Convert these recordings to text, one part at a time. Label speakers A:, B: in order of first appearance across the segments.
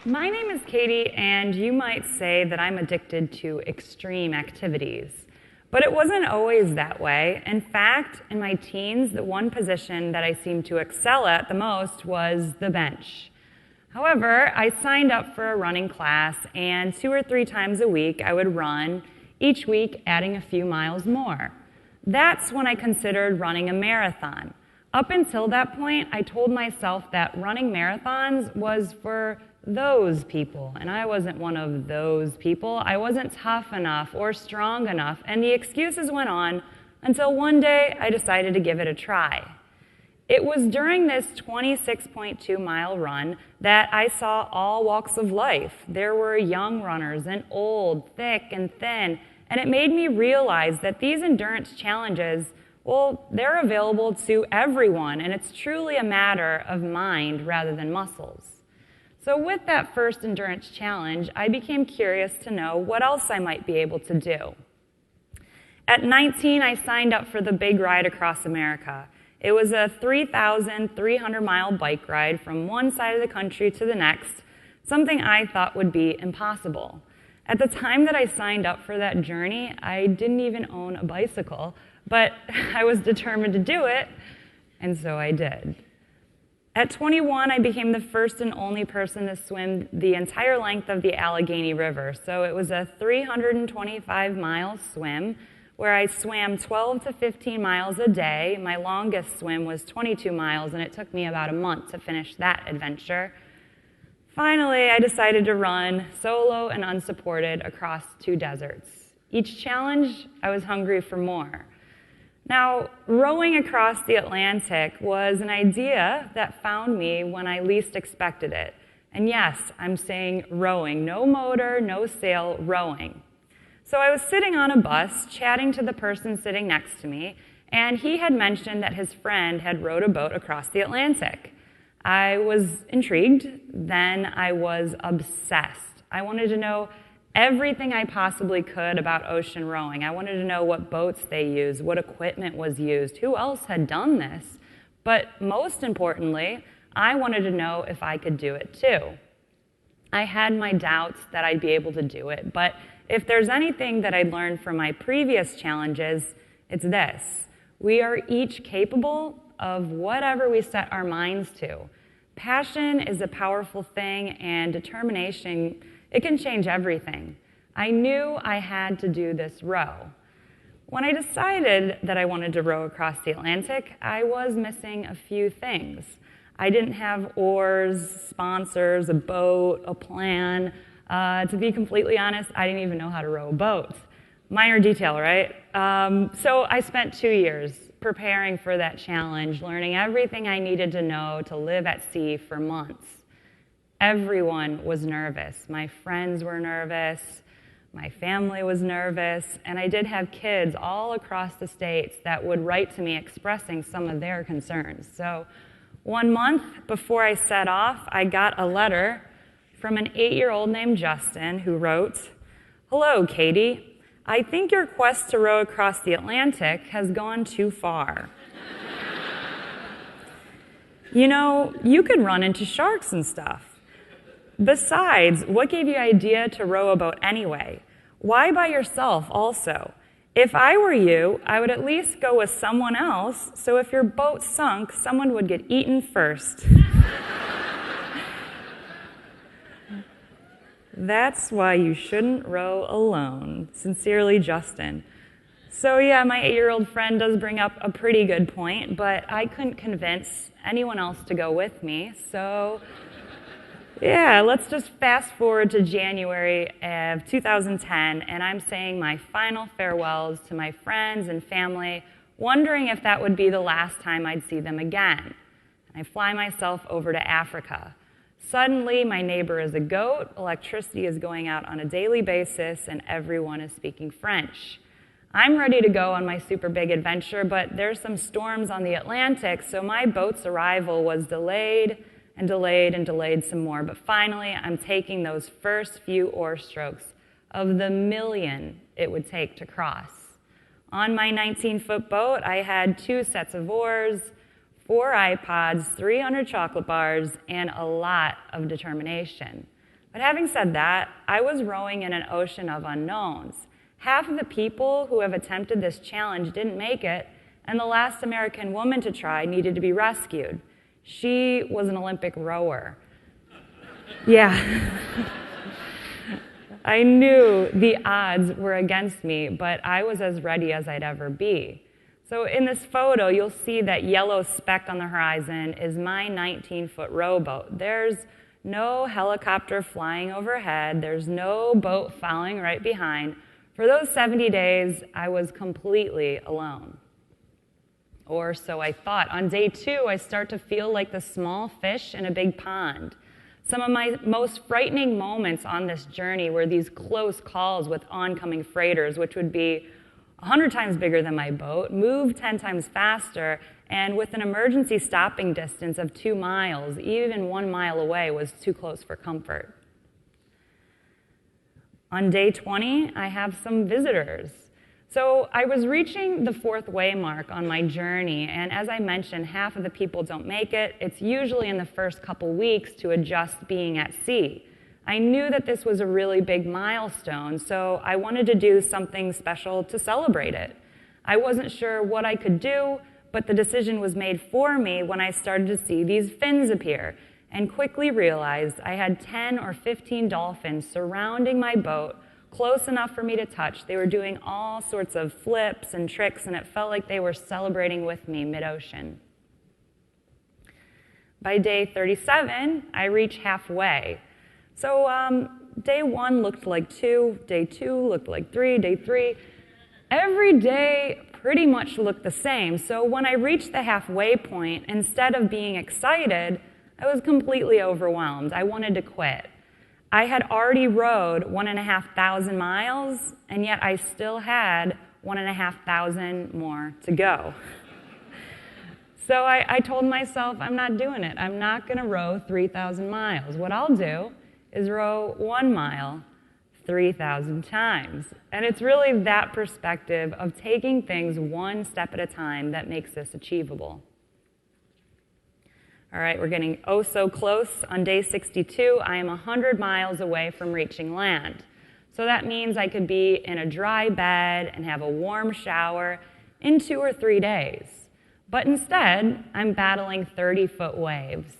A: My name is Katie, and you might say that I'm addicted to extreme activities. But it wasn't always that way. In fact, in my teens, the one position that I seemed to excel at the most was the bench. However, I signed up for a running class, and 2 or 3 times a week I would run, each week adding a few miles more. That's when I considered running a marathon. Up until that point, I told myself that running marathons was for those people, and I wasn't one of those people. I wasn't tough enough or strong enough, and the excuses went on until one day I decided to give it a try. It was during this 26.2-mile run that I saw all walks of life. There were young runners and old, thick and thin, and it made me realize that these endurance challenges, well, they're available to everyone, and it's truly a matter of mind rather than muscles. So with that first endurance challenge, I became curious to know what else I might be able to do. At 19, I signed up for the Big Ride Across America. It was a 3,300-mile bike ride from one side of the country to the next, something I thought would be impossible. At the time that I signed up for that journey, I didn't even own a bicycle, but I was determined to do it, and so I did. At 21, I became the first and only person to swim the entire length of the Allegheny River. So it was a 325-mile swim where I swam 12 to 15 miles a day. My longest swim was 22 miles, and it took me about a month to finish that adventure. Finally, I decided to run solo and unsupported across 2 deserts. Each challenge, I was hungry for more. Now, rowing across the Atlantic was an idea that found me when I least expected it. And yes, I'm saying rowing, no motor, no sail, rowing. So I was sitting on a bus, chatting to the person sitting next to me, and he had mentioned that his friend had rowed a boat across the Atlantic. I was intrigued, then I was obsessed. I wanted to know everything I possibly could about ocean rowing. I wanted to know what boats they used, what equipment was used, who else had done this. But most importantly, I wanted to know if I could do it too. I had my doubts that I'd be able to do it, but if there's anything that I'd learned from my previous challenges, it's this. We are each capable of whatever we set our minds to. Passion is a powerful thing, and determination, it can change everything. I knew I had to do this row. When I decided that I wanted to row across the Atlantic, I was missing a few things. I didn't have oars, sponsors, a boat, a plan. To be completely honest, I didn't even know how to row a boat. Minor detail, right? So I spent 2 years preparing for that challenge, learning everything I needed to know to live at sea for months. Everyone was nervous. My friends were nervous. My family was nervous. And I did have kids all across the states that would write to me expressing some of their concerns. So 1 month before I set off, I got a letter from an 8-year-old named Justin who wrote, "Hello, Katie. I think your quest to row across the Atlantic has gone too far. You know, you could run into sharks and stuff. Besides, what gave you the idea to row a boat anyway? Why by yourself also? If I were you, I would at least go with someone else, so if your boat sunk, someone would get eaten first." That's why you shouldn't row alone. Sincerely, Justin. So yeah, my 8-year-old friend does bring up a pretty good point, but I couldn't convince anyone else to go with me, so yeah, let's just fast forward to January of 2010, and I'm saying my final farewells to my friends and family, wondering if that would be the last time I'd see them again. And I fly myself over to Africa. Suddenly, my neighbor is a goat, electricity is going out on a daily basis, and everyone is speaking French. I'm ready to go on my super big adventure, but there's some storms on the Atlantic, so my boat's arrival was delayed and delayed and delayed some more. But finally, I'm taking those first few oar strokes of the million it would take to cross. On my 19-foot boat, I had 2 sets of oars, 4 iPods, 300 chocolate bars, and a lot of determination. But having said that, I was rowing in an ocean of unknowns. Half of the people who have attempted this challenge didn't make it, and the last American woman to try needed to be rescued. She was an Olympic rower. Yeah. I knew the odds were against me, but I was as ready as I'd ever be. So in this photo, you'll see that yellow speck on the horizon is my 19-foot rowboat. There's no helicopter flying overhead. There's no boat following right behind. For those 70 days, I was completely alone. Or so I thought. On day 2, I start to feel like the small fish in a big pond. Some of my most frightening moments on this journey were these close calls with oncoming freighters, which would be 100 times bigger than my boat, move 10 times faster, and with an emergency stopping distance of 2 miles, even 1 mile away was too close for comfort. On day 20, I have some visitors. So I was reaching the 4th way mark on my journey, and as I mentioned, half of the people don't make it. It's usually in the first couple weeks to adjust being at sea. I knew that this was a really big milestone, so I wanted to do something special to celebrate it. I wasn't sure what I could do, but the decision was made for me when I started to see these fins appear, and quickly realized I had 10 or 15 dolphins surrounding my boat, close enough for me to touch. They were doing all sorts of flips and tricks, and it felt like they were celebrating with me mid-ocean. By day 37, I reach halfway. So day 1 looked like 2, day 2 looked like 3, day 3. Every day pretty much looked the same. So when I reached the halfway point, instead of being excited, I was completely overwhelmed. I wanted to quit. I had already rowed 1,500 miles, and yet I still had 1,500 more to go. So I told myself, I'm not doing it. I'm not going to row 3,000 miles. What I'll do is row 1 mile 3,000 times. And it's really that perspective of taking things one step at a time that makes this achievable. All right, we're getting oh so close. On day 62, I am 100 miles away from reaching land. So that means I could be in a dry bed and have a warm shower in 2 or 3 days. But instead, I'm battling 30-foot waves.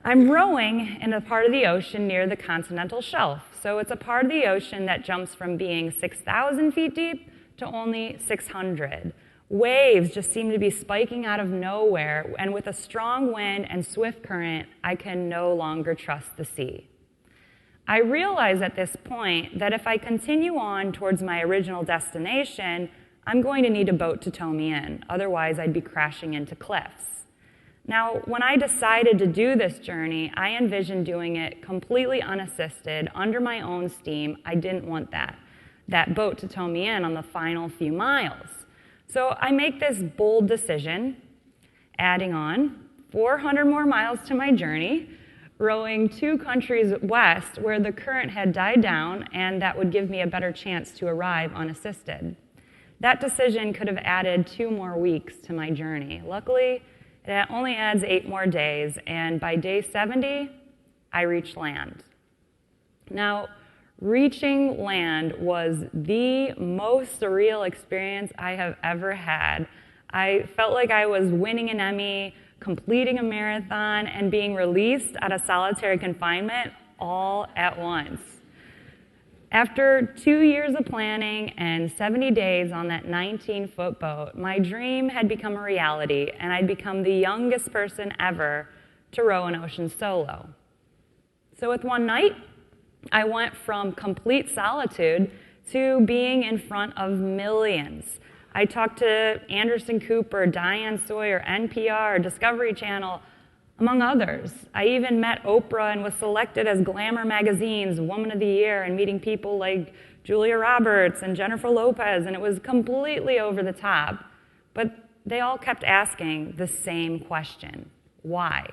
A: I'm rowing in a part of the ocean near the continental shelf. So it's a part of the ocean that jumps from being 6,000 feet deep to only 600. Waves just seem to be spiking out of nowhere, and with a strong wind and swift current, I can no longer trust the sea. I realize at this point that if I continue on towards my original destination, I'm going to need a boat to tow me in. Otherwise, I'd be crashing into cliffs. Now, when I decided to do this journey, I envisioned doing it completely unassisted, under my own steam. I didn't want that boat to tow me in on the final few miles. So I make this bold decision, adding on 400 more miles to my journey, rowing 2 countries west where the current had died down, and that would give me a better chance to arrive unassisted. That decision could have added 2 more weeks to my journey. Luckily, it only adds 8 more days, and by day 70, I reached land. Now, reaching land was the most surreal experience I have ever had. I felt like I was winning an Emmy, completing a marathon, and being released out of solitary confinement all at once. After 2 years of planning and 70 days on that 19-foot boat, my dream had become a reality, and I'd become the youngest person ever to row an ocean solo. So with one night, I went from complete solitude to being in front of millions. I talked to Anderson Cooper, Diane Sawyer, NPR, Discovery Channel, among others. I even met Oprah and was selected as Glamour Magazine's Woman of the Year, and meeting people like Julia Roberts and Jennifer Lopez, and it was completely over the top. But they all kept asking the same question: why?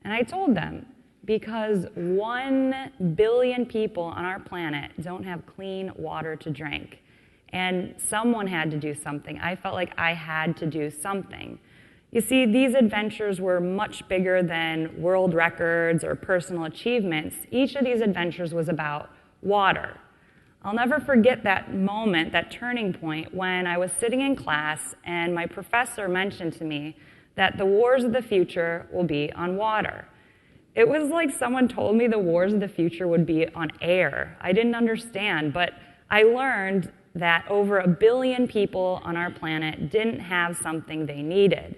A: And I told them, because 1 billion people on our planet don't have clean water to drink. And someone had to do something. I felt like I had to do something. You see, these adventures were much bigger than world records or personal achievements. Each of these adventures was about water. I'll never forget that moment, that turning point, when I was sitting in class and my professor mentioned to me that the wars of the future will be on water. It was like someone told me the wars of the future would be on air. I didn't understand, but I learned that over 1 billion people on our planet didn't have something they needed.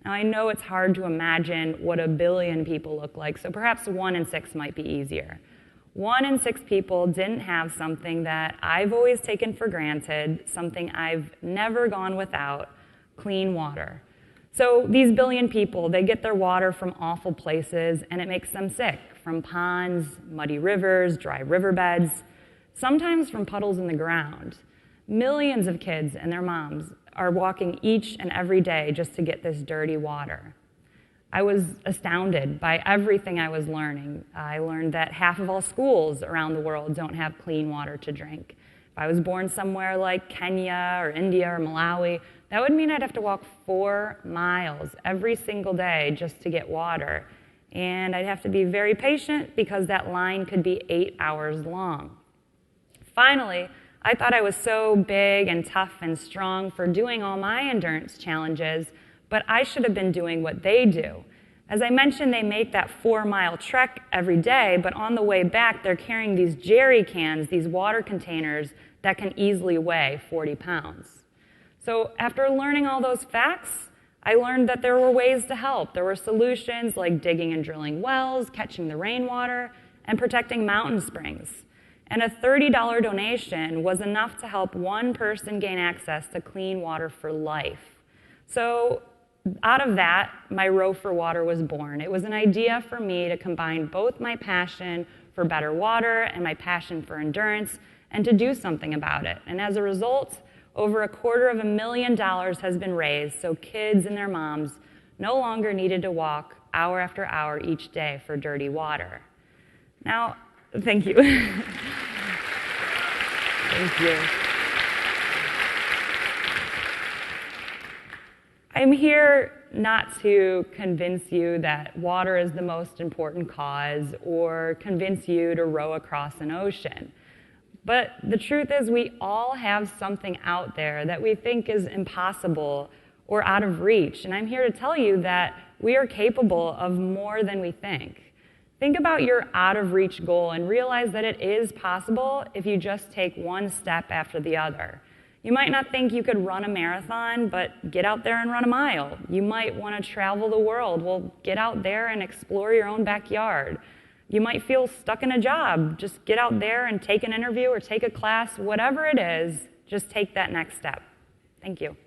A: Now, I know it's hard to imagine what 1 billion people look like, so perhaps 1 in 6 might be easier. 1 in 6 people didn't have something that I've always taken for granted, something I've never gone without: clean water. So these 1 billion people, they get their water from awful places, and it makes them sick, from ponds, muddy rivers, dry riverbeds, sometimes from puddles in the ground. Millions of kids and their moms are walking each and every day just to get this dirty water. I was astounded by everything I was learning. I learned that half of all schools around the world don't have clean water to drink. If I was born somewhere like Kenya or India or Malawi, that would mean I'd have to walk 4 miles every single day just to get water. And I'd have to be very patient because that line could be 8 hours long. Finally, I thought I was so big and tough and strong for doing all my endurance challenges, but I should have been doing what they do. As I mentioned, they make that 4-mile trek every day, but on the way back, they're carrying these jerry cans, these water containers that can easily weigh 40 pounds. So after learning all those facts, I learned that there were ways to help. There were solutions like digging and drilling wells, catching the rainwater, and protecting mountain springs. And a $30 donation was enough to help one person gain access to clean water for life. So out of that, my Row for Water was born. It was an idea for me to combine both my passion for better water and my passion for endurance and to do something about it. And as a result, over $250,000 has been raised so kids and their moms no longer needed to walk hour after hour each day for dirty water. Now, thank you. Thank you. I'm here not to convince you that water is the most important cause or convince you to row across an ocean. But the truth is we all have something out there that we think is impossible or out of reach. And I'm here to tell you that we are capable of more than we think. Think about your out-of-reach goal and realize that it is possible if you just take one step after the other. You might not think you could run a marathon, but get out there and run a mile. You might want to travel the world. Well, get out there and explore your own backyard. You might feel stuck in a job. Just get out there and take an interview or take a class. Whatever it is, just take that next step. Thank you.